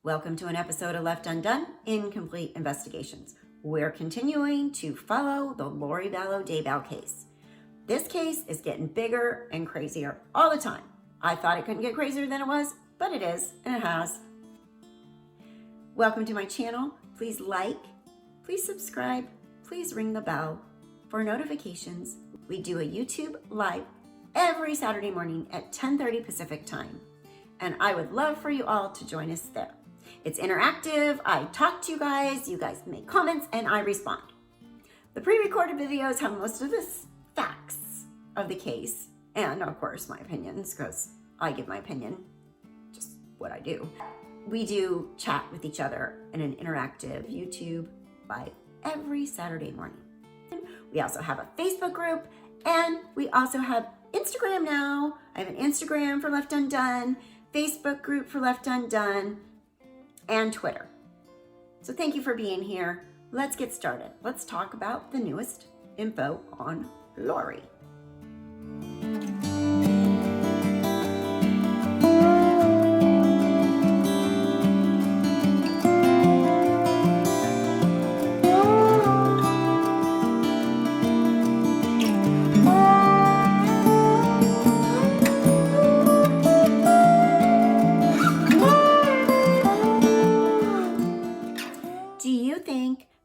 Welcome to an episode of Left Undone, Incomplete Investigations. We're continuing to follow the Lori Vallow Daybell case. This case is getting bigger and crazier all the time. I thought it couldn't get crazier than it was, but it is, and it has. Welcome to my channel. Please like, please subscribe, please ring the bell for notifications. We do a YouTube live every Saturday morning at 10:30 Pacific time, and I would love for you all to join us there. It's interactive. I talk to you guys make comments, and I respond. The pre-recorded videos have most of the facts of the case, and of course my opinions, because I give my opinion, just what I do. We do chat with each other in an interactive YouTube live every Saturday morning. We also have a Facebook group, and we also have Instagram now. I have an Instagram for Left Undone, Facebook group for Left Undone, and Twitter. So thank you for being here. Let's get started. Let's talk about the newest info on Lori.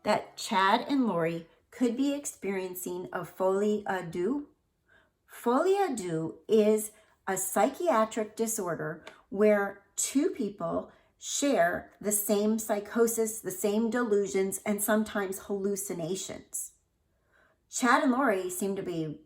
That Chad and Lori could be experiencing a folie à deux? Folie à deux is a psychiatric disorder where two people share the same psychosis, the same delusions, and sometimes hallucinations. Chad and Lori seem to be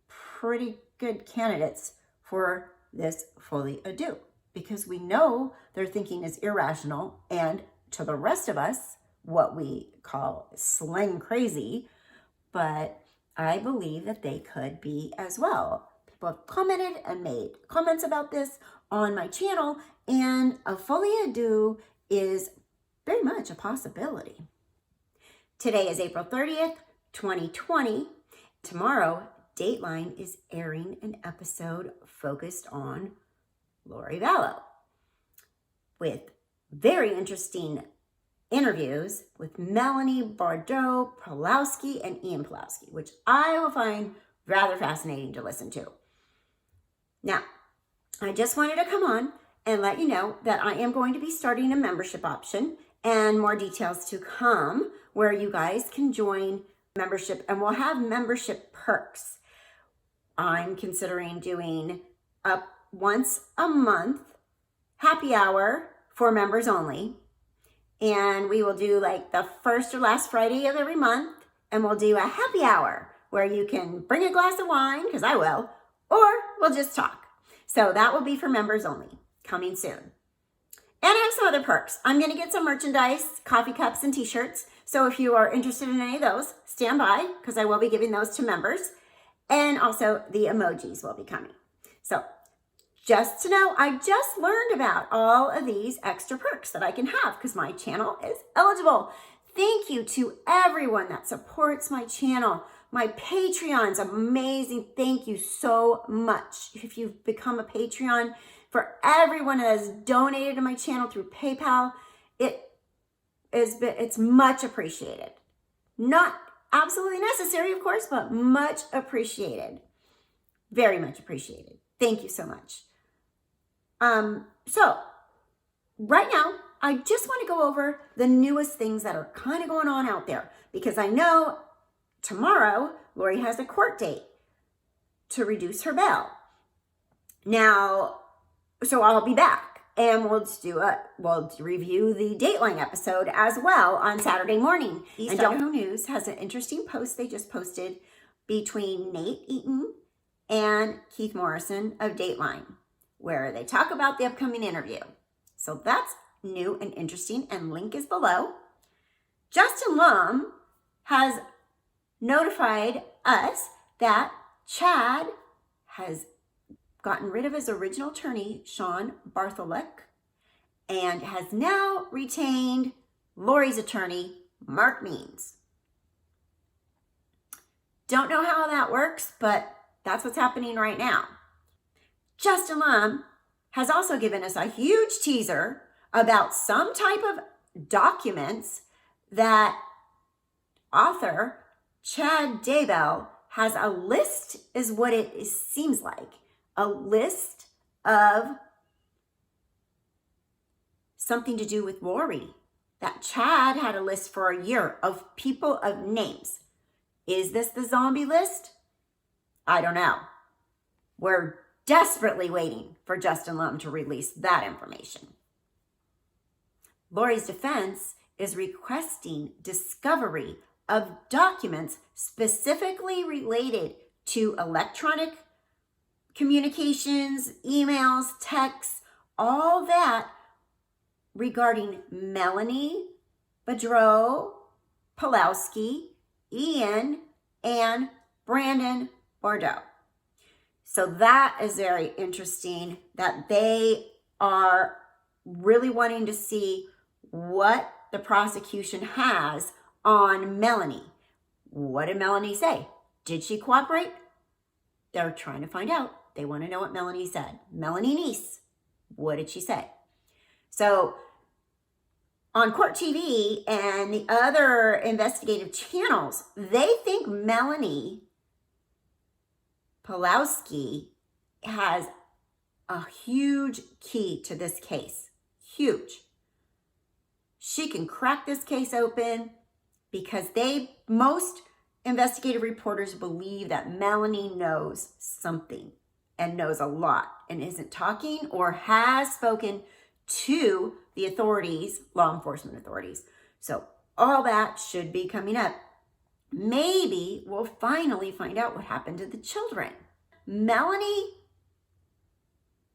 pretty good candidates for this folie à deux because we know their thinking is irrational, and to the rest of us, what we call slang crazy, but I believe that they could be as well. People have commented and made comments about this on my channel, and a folie à deux is very much a possibility. Today is April 30th, 2020. Tomorrow, Dateline is airing an episode focused on Lori Vallow with very interesting interviews with Melanie Pawlowski and Ian Pawlowski, which I will find rather fascinating to listen to. Now, I just wanted to come on and let you know that I am going to be starting a membership option, and more details to come where you guys can join membership, and we'll have membership perks. I'm considering doing a once a month happy hour for members only. And we will do like the first or last Friday of every month, and we'll do a happy hour where you can bring a glass of wine, because I will, or we'll just talk. So that will be for members only, coming soon. And I have some other perks. I'm going to get some merchandise, coffee cups and t-shirts. So if you are interested in any of those, stand by, because I will be giving those to members. And also the emojis will be coming. So just to know, I just learned about all of these extra perks that I can have because my channel is eligible. Thank you to everyone that supports my channel. My Patreon's amazing. Thank you so much. If you've become a Patreon, for everyone that has donated to my channel through PayPal, it's much appreciated. Not absolutely necessary, of course, but much appreciated. Very much appreciated. Thank you so much. So right now, I just want to go over the newest things that are kind of going on out there, because I know tomorrow Lori has a court date to reduce her bail. Now, so I'll be back, and we'll review the Dateline episode as well on Saturday morning. And Vallow News has an interesting post they just posted between Nate Eaton and Keith Morrison of Dateline, where they talk about the upcoming interview. So that's new and interesting, and link is below. Justin Lum has notified us that Chad has gotten rid of his original attorney, Sean Bartholek, and has now retained Lori's attorney, Mark Means. Don't know how that works, but that's what's happening right now. Justin Lum has also given us a huge teaser about some type of documents that author Chad Daybell has a list, is what it seems like, a list of something to do with Lori. That Chad had a list for a year of people, of names. Is this the zombie list? I don't know. We're desperately waiting for Justin Lum to release that information. Lori's defense is requesting discovery of documents specifically related to electronic communications, emails, texts, all that regarding Melanie Pawlowski, Ian, and Brandon Bordeaux. So that is very interesting that they are really wanting to see what the prosecution has on Melanie. What did Melanie say? Did she cooperate? They're trying to find out. They want to know what Melanie said. Melanie Niece, what did she say? So on Court TV and the other investigative channels, they think Melanie Pawlowski has a huge key to this case. Huge. She can crack this case open because most investigative reporters believe that Melanie knows something and knows a lot and isn't talking or has spoken to the authorities, law enforcement authorities. So all that should be coming up. Maybe we'll finally find out what happened to the children. Melanie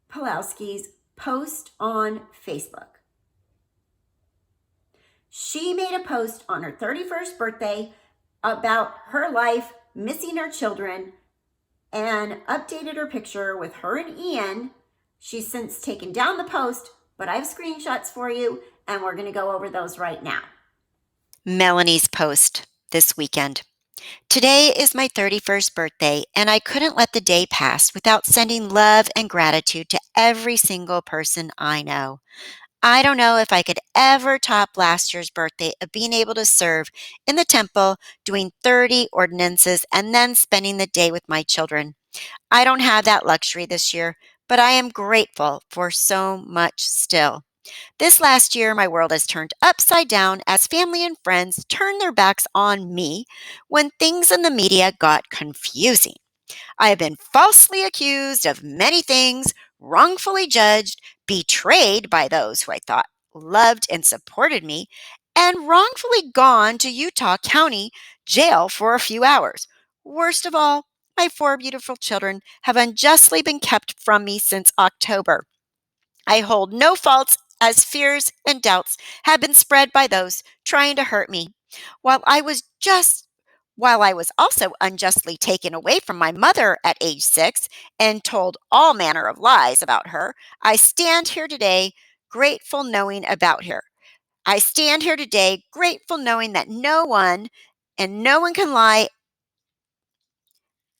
Pawlowski's post on Facebook. She made a post on her 31st birthday about her life, missing her children, and updated her picture with her and Ian. She's since taken down the post, but I have screenshots for you, and we're going to go over those right now. Melanie's post this weekend. Today is my 31st birthday, and I couldn't let the day pass without sending love and gratitude to every single person I know. I don't know if I could ever top last year's birthday of being able to serve in the temple, doing 30 ordinances, and then spending the day with my children. I don't have that luxury this year, but I am grateful for so much still. This last year, my world has turned upside down as family and friends turned their backs on me when things in the media got confusing. I have been falsely accused of many things, wrongfully judged, betrayed by those who I thought loved and supported me, and wrongfully gone to Utah County jail for a few hours. Worst of all, my 4 beautiful children have unjustly been kept from me since October. I hold no faults as fears and doubts have been spread by those trying to hurt me. While I was just while I was also unjustly taken away from my mother at age 6 and told all manner of lies about her, I stand here today grateful knowing about her. I stand here today grateful knowing that no one can lie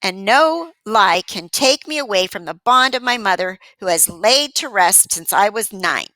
and no lie can take me away from the bond of my mother who has laid to rest since I was 9.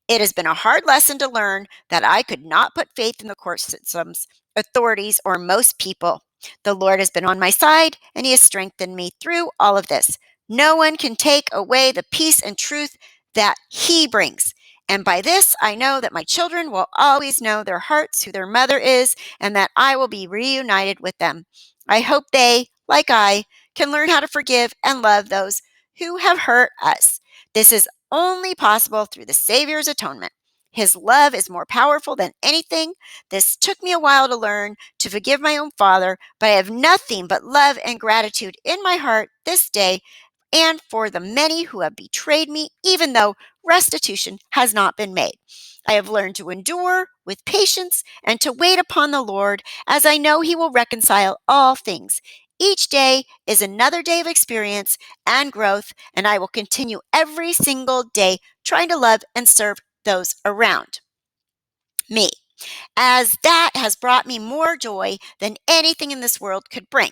It has been a hard lesson to learn that I could not put faith in the court systems, authorities, or most people. The Lord has been on my side, and He has strengthened me through all of this. No one can take away the peace and truth that He brings. And by this, I know that my children will always know their hearts who their mother is, and that I will be reunited with them. I hope they, like I, can learn how to forgive and love those who have hurt us. This is only possible through the Savior's atonement. His love is more powerful than anything. This took me a while to learn to forgive my own father, but I have nothing but love and gratitude in my heart this day and for the many who have betrayed me, even though restitution has not been made. I have learned to endure with patience and to wait upon the Lord, as I know He will reconcile all things. Each day is another day of experience and growth, and I will continue every single day trying to love and serve those around me, as that has brought me more joy than anything in this world could bring.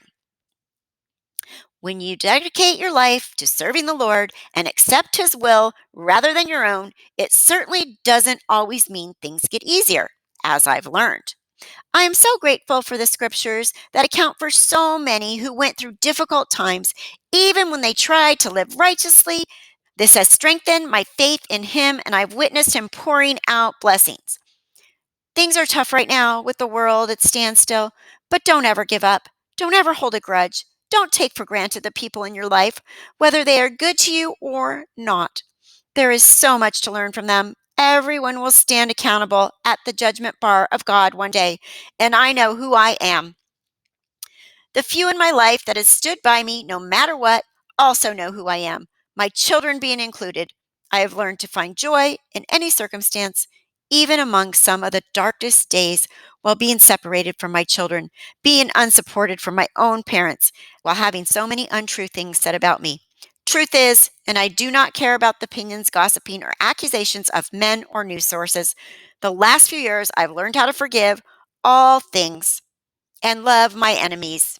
When you dedicate your life to serving the Lord and accept His will rather than your own, it certainly doesn't always mean things get easier, as I've learned. I am so grateful for the scriptures that account for so many who went through difficult times, even when they tried to live righteously. This has strengthened my faith in Him, and I've witnessed Him pouring out blessings. Things are tough right now with the world at standstill, but don't ever give up. Don't ever hold a grudge. Don't take for granted the people in your life, whether they are good to you or not. There is so much to learn from them. Everyone will stand accountable at the judgment bar of God one day, and I know who I am. The few in my life that has stood by me no matter what also know who I am, my children being included. I have learned to find joy in any circumstance, even among some of the darkest days, while being separated from my children, being unsupported from my own parents, while having so many untrue things said about me. Truth is, and I do not care about the opinions, gossiping, or accusations of men or news sources. The last few years, I've learned how to forgive all things and love my enemies.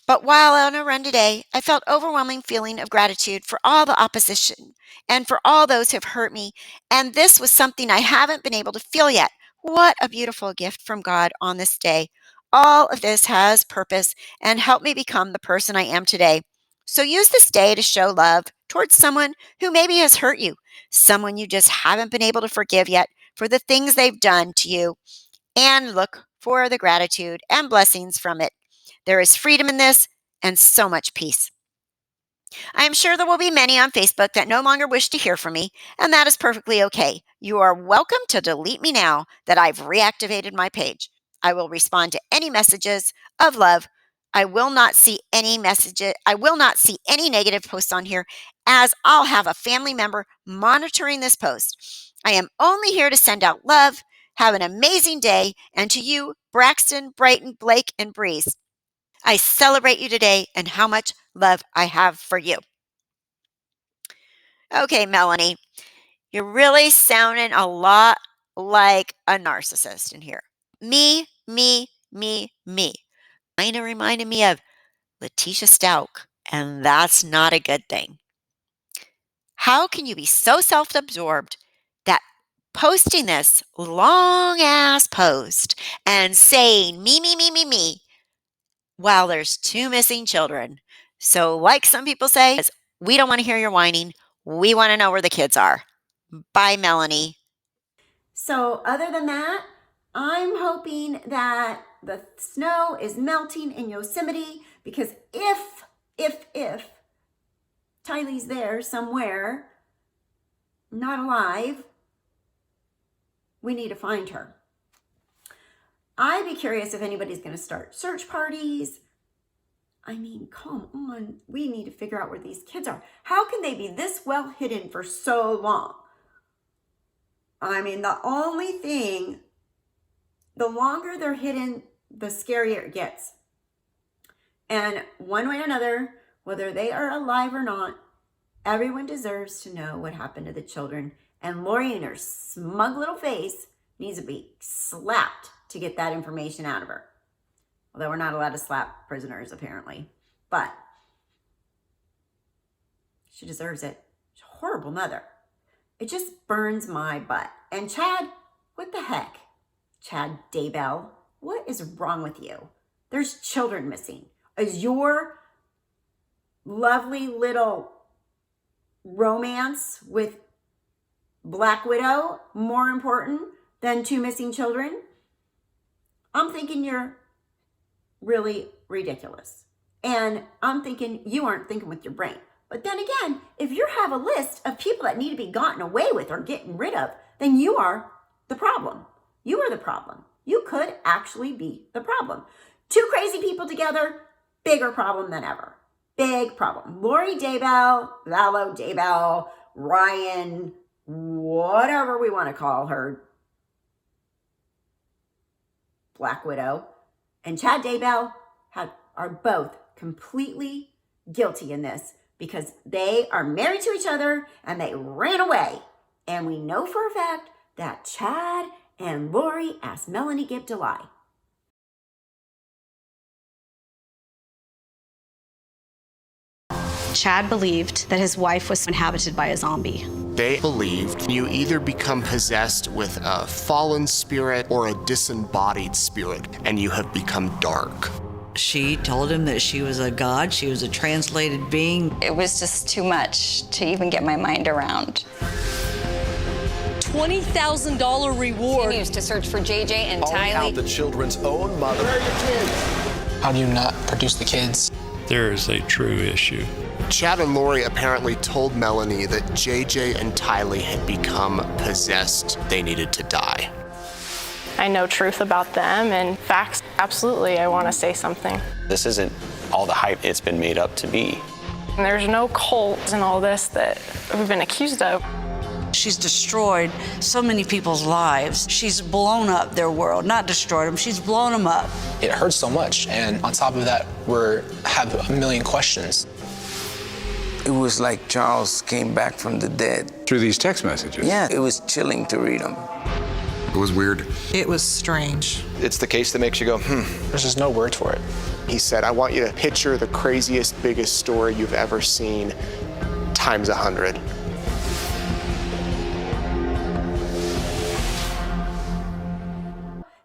But while on a run today, I felt overwhelming feeling of gratitude for all the opposition and for all those who have hurt me. And this was something I haven't been able to feel yet. What a beautiful gift from God on this day. All of this has purpose and helped me become the person I am today. So use this day to show love towards someone who maybe has hurt you, someone you just haven't been able to forgive yet for the things they've done to you, and look for the gratitude and blessings from it. There is freedom in this and so much peace. I am sure there will be many on Facebook that no longer wish to hear from me, and that is perfectly okay. You are welcome to delete me now that I've reactivated my page. I will respond to any messages of love. I will not see any negative posts on here, as I'll have a family member monitoring this post. I am only here to send out love. Have an amazing day, and to you, Braxton, Brighton, Blake, and Breeze, I celebrate you today and how much love I have for you. Okay, Melanie, you're really sounding a lot like a narcissist in here. Me, me, me, me. Kind of reminded me of Letitia Stout, and that's not a good thing. How can you be so self absorbed that posting this long ass post and saying me, while there's two missing children? So, like some people say, we don't want to hear your whining. We want to know where the kids are. Bye, Melanie. So, other than that, I'm hoping that the snow is melting in Yosemite, because if Tylee's there somewhere, not alive, we need to find her. I'd be curious if anybody's going to start search parties. I mean, come on. We need to figure out where these kids are. How can they be this well hidden for so long? I mean, the only thing, the longer they're hidden, the scarier it gets. And one way or another, whether they are alive or not, everyone deserves to know what happened to the children. And Lori and her smug little face needs to be slapped to get that information out of her. Although we're not allowed to slap prisoners, apparently. But she deserves it. She's a horrible mother. It just burns my butt. And Chad, what the heck? Chad Daybell, what is wrong with you? There's children missing. Is your lovely little romance with Black Widow more important than two missing children? I'm thinking you're really ridiculous. And I'm thinking you aren't thinking with your brain. But then again, if you have a list of people that need to be gotten away with or getting rid of, then you are the problem. You are the problem. You could actually be the problem. Two crazy people together, bigger problem than ever. Big problem. Lori Daybell, Vallow Daybell, Ryan, whatever we want to call her, Black Widow, and Chad Daybell are both completely guilty in this, because they are married to each other and they ran away. And we know for a fact that Chad and Lori asked Melanie Gibb to lie. Chad believed that his wife was inhabited by a zombie. They believed you either become possessed with a fallen spirit or a disembodied spirit, and you have become dark. She told him that she was a god, she was a translated being. It was just too much to even get my mind around. $20,000 reward. Continues to search for JJ and Calling out Tylee. the children's own mother. Where are your kids? How do you not produce the kids? There is a true issue. Chad and Lori apparently told Melanie that JJ and Tylee had become possessed. They needed to die. I know truth about them and facts. Absolutely, I want to say something. This isn't all the hype it's been made up to be. And there's no cult in all this that we've been accused of. She's destroyed so many people's lives. She's blown up their world, not destroyed them, she's blown them up. It hurts so much, and on top of that, have a million questions. It was like Charles came back from the dead. Through these text messages? Yeah, it was chilling to read them. It was weird. It was strange. It's the case that makes you go, There's just no word for it. He said, I want you to picture the craziest, biggest story you've ever seen times 100.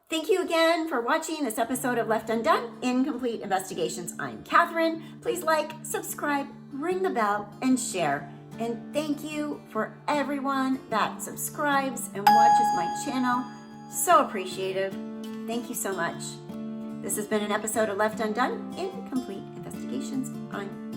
Thank you again for watching this episode of Left Undone, Incomplete Investigations. I'm Catherine. Please like, subscribe, ring the bell, and share. And thank you for everyone that subscribes and watches my channel. So appreciative. Thank you so much. This has been an episode of Left Undone, Incomplete Investigations. I'm